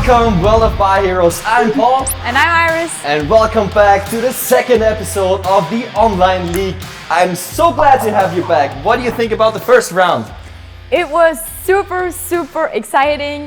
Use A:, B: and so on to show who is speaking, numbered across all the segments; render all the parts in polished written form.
A: Welcome, World of Barheroes. I'm Paul.
B: And I'm Iris.
A: And welcome back to the second episode of the Online League. I'm so glad to have you back. What do you think about the first round?
B: It was super exciting.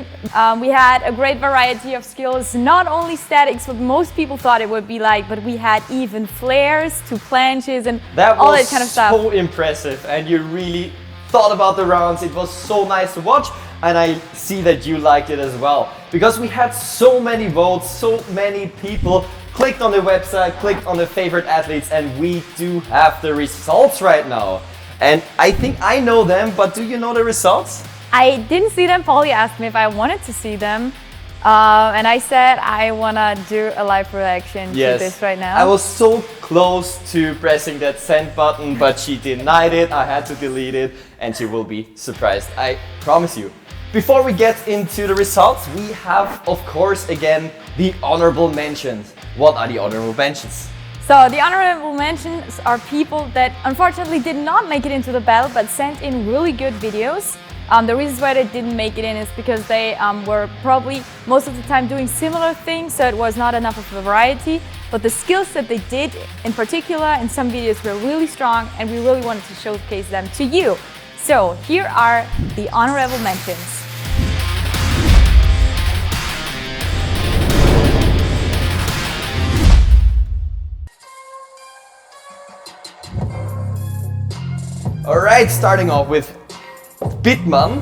B: We had a great variety of skills, not only statics, what most people thought it would be like, but we had even flares to planches and all that kind of stuff.
A: That was so impressive, and you really thought about the rounds. It was so nice to watch, and I see that you liked it as well. Because we had so many votes, so many people clicked on the website, clicked on the favorite athletes, and we do have the results right now. And I think I know them, but do you know the results?
B: I didn't see them. Paulie asked me if I wanted to see them. And I said I want to do a live reaction to this right now.
A: I was so close to pressing that send button, but she denied it. I had to delete it, and she will be surprised. I promise you. Before we get into the results, we have, of course, again, the honorable mentions. What are the honorable mentions?
B: So the honorable mentions are people that unfortunately did not make it into the battle but sent in really good videos. The reasons why they didn't make it in is because they were probably most of the time doing similar things, so it was not enough of a variety. But the skills that they did in particular in some videos were really strong, and we really wanted to showcase them to you. So here are the honorable mentions.
A: Alright, starting off with Bitman.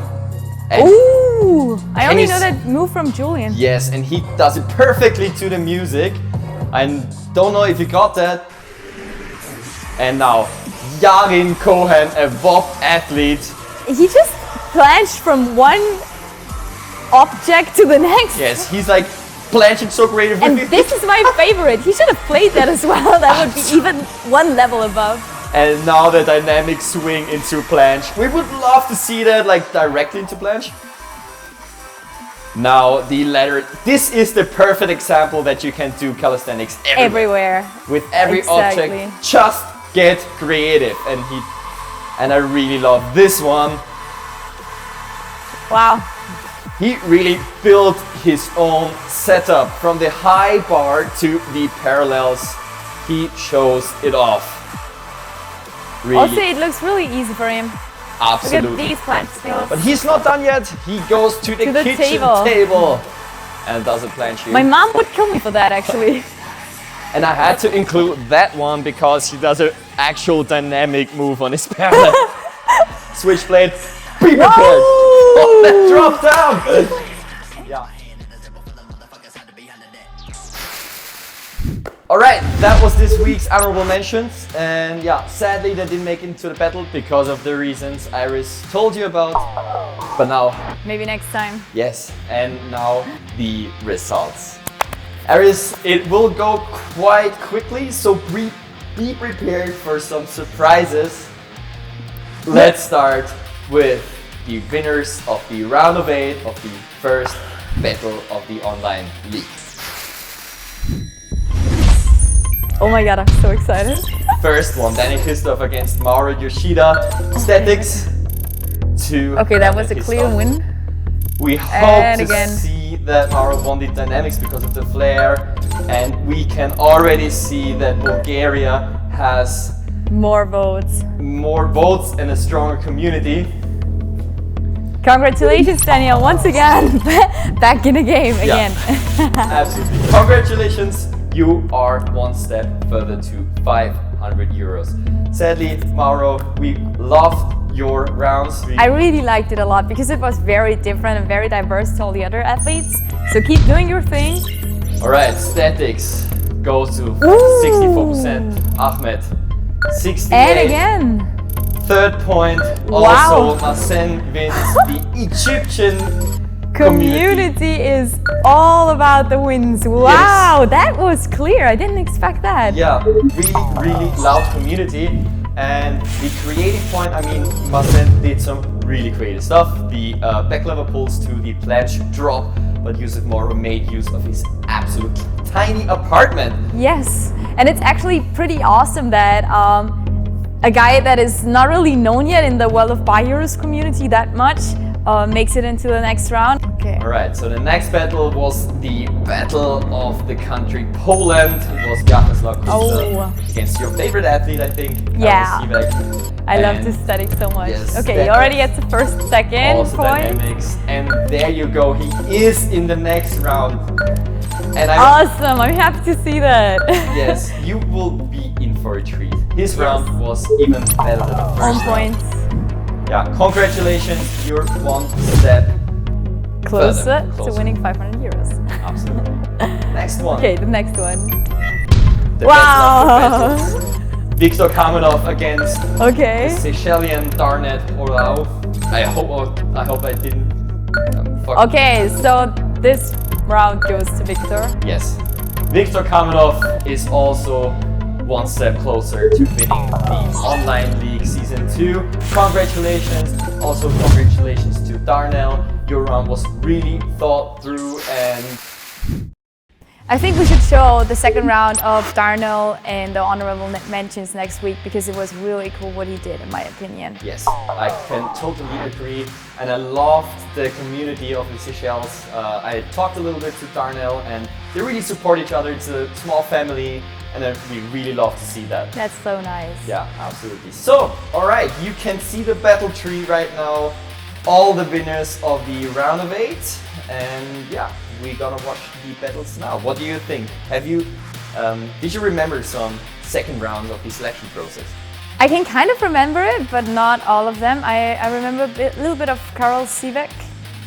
B: Ooh! I only know that move from Julian.
A: Yes, and he does it perfectly to the music. I don't know if you got that. And now, Yarin Cohen, a WOB athlete.
B: He just planched from one object to the next.
A: Yes, he's like planching so creative.
B: And this is my favorite. He should have played that as well. That would be even one level above.
A: And now the dynamic swing into planche. We would love to see that like directly into planche. Now the ladder. This is the perfect example that you can do calisthenics everywhere. With every object, just get creative. And I really love this one.
B: Wow.
A: He really built his own setup from the high bar to the parallels. He shows it off. Really.
B: Also, it looks really easy for him.
A: Absolutely.
B: Look at these planche skills.
A: But he's not done yet. He goes to the kitchen table and does a planche.
B: My mom would kill me for that, actually.
A: And I had to include that one because he does an actual dynamic move on his parallel. Switchblade. Be prepared. Oh, that dropped down. Yeah. Alright, that was this week's honorable mentions, and yeah, sadly they didn't make it into the battle because of the reasons Iris told you about, but now...
B: Maybe next time.
A: Yes, and now the results. Iris, it will go quite quickly, so be prepared for some surprises. Let's start with the winners of the round of 8 of the first battle of the Online League.
B: Oh my god, I'm so excited.
A: First one, Danny Hristov against Moro Yoshida. Statics to...
B: Okay, that was a clear win.
A: We hope to see that Moro won the dynamics because of the flare. And we can already see that Bulgaria has...
B: More votes.
A: More votes and a stronger community.
B: Congratulations, Daniel, once again. Back in the game again.
A: Absolutely. Congratulations. You are one step further to 500 euros. Sadly, Mauro, we loved your rounds.
B: I really liked it a lot because it was very different and very diverse to all the other athletes. So keep doing your thing.
A: Alright, statics goes to 64%. Ahmed, 68%.
B: And again.
A: Third point. Also, Masen wins the Egyptian community
B: is all about the wins. Wow, that was clear. I didn't expect that.
A: Yeah, really loud community. And the creative point, I mean, Masen did some really creative stuff. The back lever pulls to the planche drop, but Youssef Moro made use of his absolute tiny apartment.
B: Yes, and it's actually pretty awesome that a guy that is not really known yet in the World of Barheroes community that much makes it into the next round. Okay.
A: Alright, so the next battle was the battle of the country Poland. It was Jaroslav against your favorite athlete, I think.
B: Yeah. I love
A: And
B: this static so much.
A: yes,
B: okay, he already gets the first, second
A: also
B: point.
A: dynamics. And there you go, he is in the next round. And
B: Awesome, I'm happy to see that.
A: yes, you will be in for a treat. His round was even better than the first
B: On points.
A: round. Yeah, congratulations, you're one step
B: Closer to winning 500 euros.
A: Absolutely. Next one.
B: Okay, the next one.
A: The
B: Wow.
A: battle of the battles. Viktor Kamenov against
B: Okay.
A: the Seychelles Darnet Orlau. I hope I didn't fuck.
B: Okay, so this round goes to Viktor.
A: Yes. Viktor Kamenov is also one step closer to winning the Online League Season 2. Congratulations. Also congratulations to Darnell. Your round was really thought through, and
B: I think we should show the second round of Darnell and the honorable mentions next week because it was really cool what he did, in my opinion.
A: yes, I can totally agree. And I loved the community of the Seychelles. I talked a little bit to Darnell, and they really support each other. It's a small family, and we really love to see that.
B: That's so nice.
A: Yeah, absolutely. So, alright, you can see the battle tree right now. All the winners of the round of 8, and yeah, we're gonna watch the battles now. What do you think? Did you remember some second rounds of the selection process?
B: I can kind of remember it, but not all of them. I remember a little bit of Karol Sivek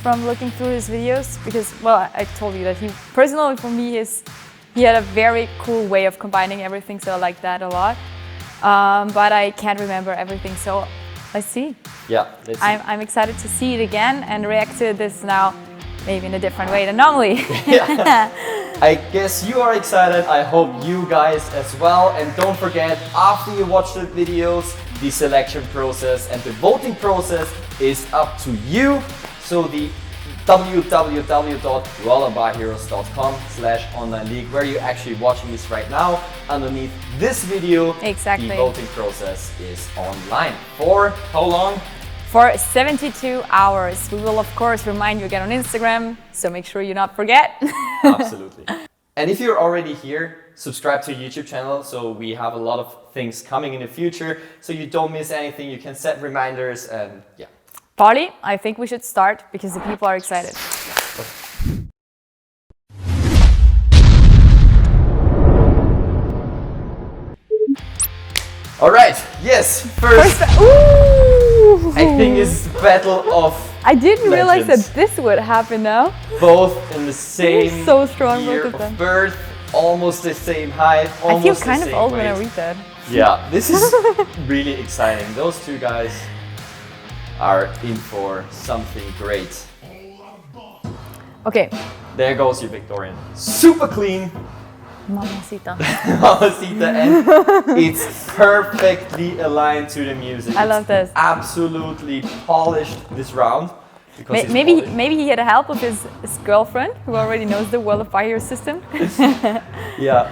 B: from looking through his videos because, well, I told you that he, personally for me, he had a very cool way of combining everything, so I like that a lot. But I can't remember everything, so let's see.
A: Yeah, let's see.
B: I'm excited to see it again and react to this now, maybe in a different way than normally.
A: Yeah. I guess you are excited. I hope you guys as well. And don't forget, after you watch the videos, the selection process and the voting process is up to you. So the www.Barheroes.com/online league, where you're actually watching this right now, underneath this video,
B: Exactly.
A: the voting process is online. For how long?
B: For 72 hours. We will of course remind you again on Instagram, so make sure you not forget.
A: Absolutely. And if you're already here, subscribe to our YouTube channel, so we have a lot of things coming in the future, so you don't miss anything. You can set reminders, and yeah.
B: Polly, I think we should start because the people are excited.
A: All right, yes, first
B: Ooh!
A: I think it's the battle of
B: I didn't realize
A: legends.
B: that this would happen now.
A: Both in the same
B: So strong,
A: year
B: both of them.
A: birth, almost the same height,
B: I
A: almost
B: feel
A: the
B: kind of
A: same
B: old
A: weight.
B: when I read that.
A: Yeah, this is really exciting. Those two guys are in for something great.
B: Okay.
A: There goes your Victorian. Super clean.
B: Mamacita.
A: Mamacita, and it's perfectly aligned to the music.
B: I love this.
A: Absolutely polished this round. Because it's
B: Maybe
A: polished.
B: he had a help of his girlfriend who already knows the world of Barheroes system.
A: Yeah,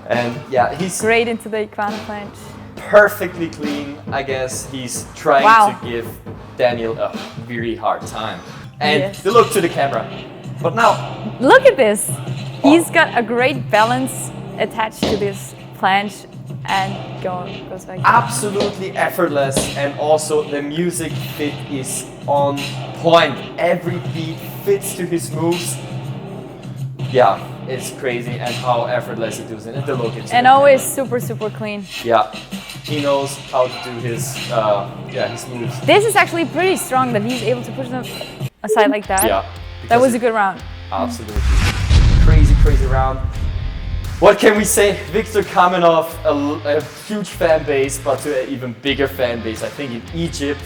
A: and yeah, he's
B: Great into the Equana planche.
A: perfectly clean. I guess he's trying
B: Wow.
A: to give Daniel a very hard time. And
B: Yes.
A: you look to the camera. But now,
B: Look at this. He's got a great balance attached to this planche and goes back.
A: absolutely effortless, and also the music fit is on point. Every beat fits to his moves. Yeah, it's crazy, and how effortless he does it. And the look into
B: And
A: the
B: always
A: camera.
B: super clean.
A: Yeah, he knows how to do his his moves.
B: This is actually pretty strong that he's able to push them aside like that.
A: Yeah,
B: That was
A: because
B: a good round.
A: absolutely crazy round. What can we say? Viktor Kamenov, a huge fan base, but to an even bigger fan base. I think in Egypt,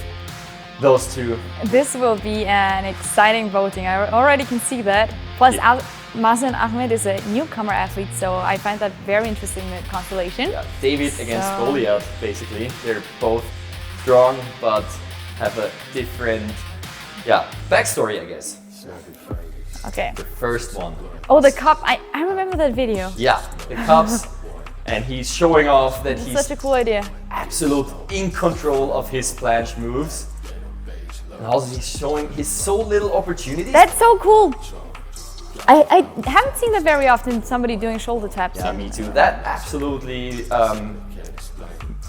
A: those two.
B: This will be an exciting voting. I already can see that. Plus,
A: Yeah.
B: Mazen Ahmed is a newcomer athlete, so I find that very interesting, the constellation.
A: Yeah, David against
B: So-
A: Goliath, basically. They're both strong, but have a different, backstory, I guess.
B: Okay.
A: The first one.
B: Oh, the cup. I remember that video.
A: Yeah, the cups. And he's showing off that he's
B: Such a cool idea.
A: absolute in control of his planche moves. And also he's showing his so little opportunities.
B: That's so cool. I haven't seen that very often, somebody doing shoulder taps.
A: Yeah, me too. That absolutely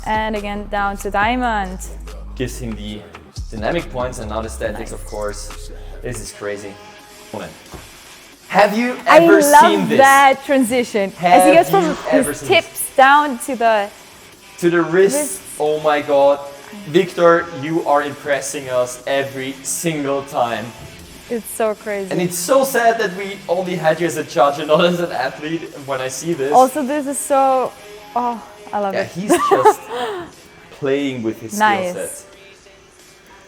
B: and again, down to diamond.
A: gives him the dynamic points and now the statics, of course. This is crazy. Have you ever seen
B: I love
A: this?
B: that transition. As he goes from his tips down to the
A: wrist. Oh my god. Victor, you are impressing us every single time.
B: It's so crazy.
A: And it's so sad that we only had you as a judge and not as an athlete when I see this.
B: Also, this is so... Oh, I love it.
A: He's just playing with his skill set.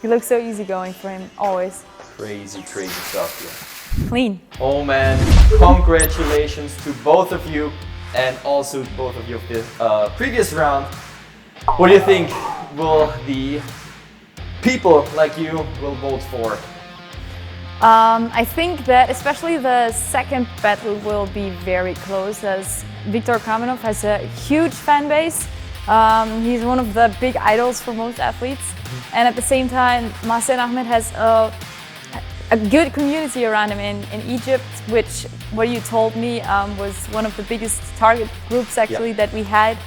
B: He looks so easygoing for him, always.
A: Crazy, crazy stuff here.
B: Clean.
A: Oh man, congratulations to both of you and also both of you of the previous round. What do you think will the people like you will vote for?
B: I think that especially the second battle will be very close, as Viktor Kamenov has a huge fan base. He's one of the big idols for most athletes. And at the same time, Masen Ahmed has a good community around him in Egypt, which, what you told me, was one of the biggest target groups actually that we had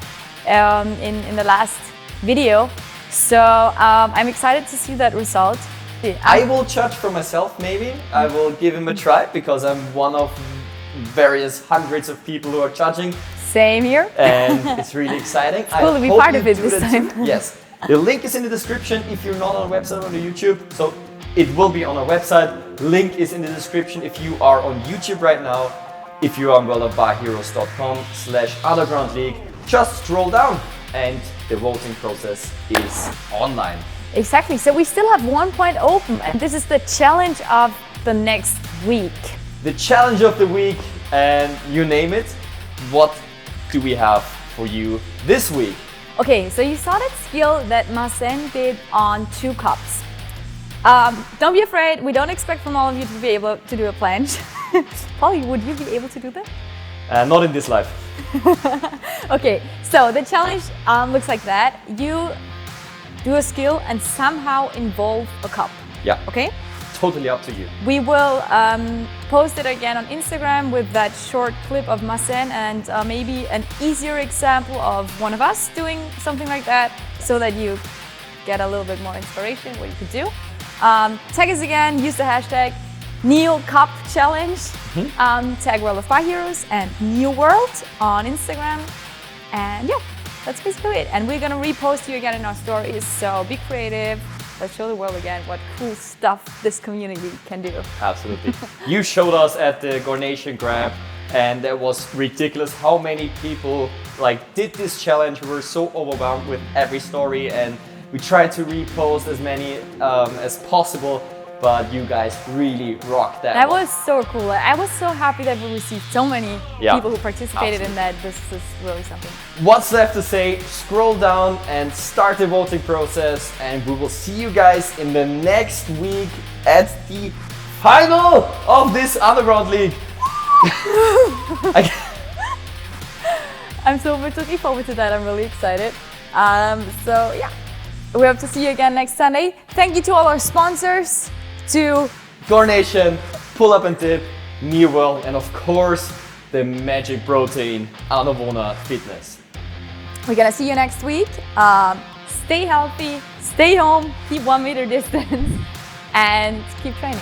B: in the last video. So I'm excited to see that result.
A: I will judge for myself, maybe. I will give him a try because I'm one of various hundreds of people who are judging.
B: Same here.
A: And it's really exciting.
B: It's cool to be part of it this time.
A: Yes. The link is in the description if you're not on our website or on the YouTube. So it will be on our website. Link is in the description if you are on YouTube right now. If you are on barheroes.com/underground league, just scroll down and the voting process is online.
B: Exactly, so we still have 1 point open and this is the challenge of the next week.
A: The challenge of the week, and you name it. What do we have for you this week?
B: Okay, so you saw that skill that Masen did on 2 cups. Don't be afraid, we don't expect from all of you to be able to do a planche. Polly, would you be able to do that?
A: Not in this life.
B: Okay, so the challenge looks like that. You do a skill and somehow involve a cup.
A: Yeah.
B: Okay?
A: Totally up to you.
B: We will post it again on Instagram with that short clip of Masen and maybe an easier example of one of us doing something like that so that you get a little bit more inspiration what you could do. Tag us again, use the hashtag NEOH CUP Challenge. Tag World of Barheroes and New World on Instagram. And yeah, that's basically it. And we're gonna repost you again in our stories, so be creative. Let's show the world again what cool stuff this community can do.
A: Absolutely. You showed us at the GORNATION grab and that was ridiculous how many people did this challenge. We were so overwhelmed with every story and we tried to repost as many as possible, but you guys really rocked that.
B: That was so cool. I was so happy that we received so many people who participated in that. This is really something.
A: What's left to say? Scroll down and start the voting process, and we will see you guys in the next week at the final of this underground league.
B: I'm so much looking forward to that. I'm really excited. So yeah, we hope to see you again next Sunday. Thank you to all our sponsors, to
A: GORNATION, Pull Up and Dip, New World, and of course the magic protein, Anavona Fitness.
B: We're gonna see you next week. Stay healthy, stay home, keep 1 meter distance, and keep training.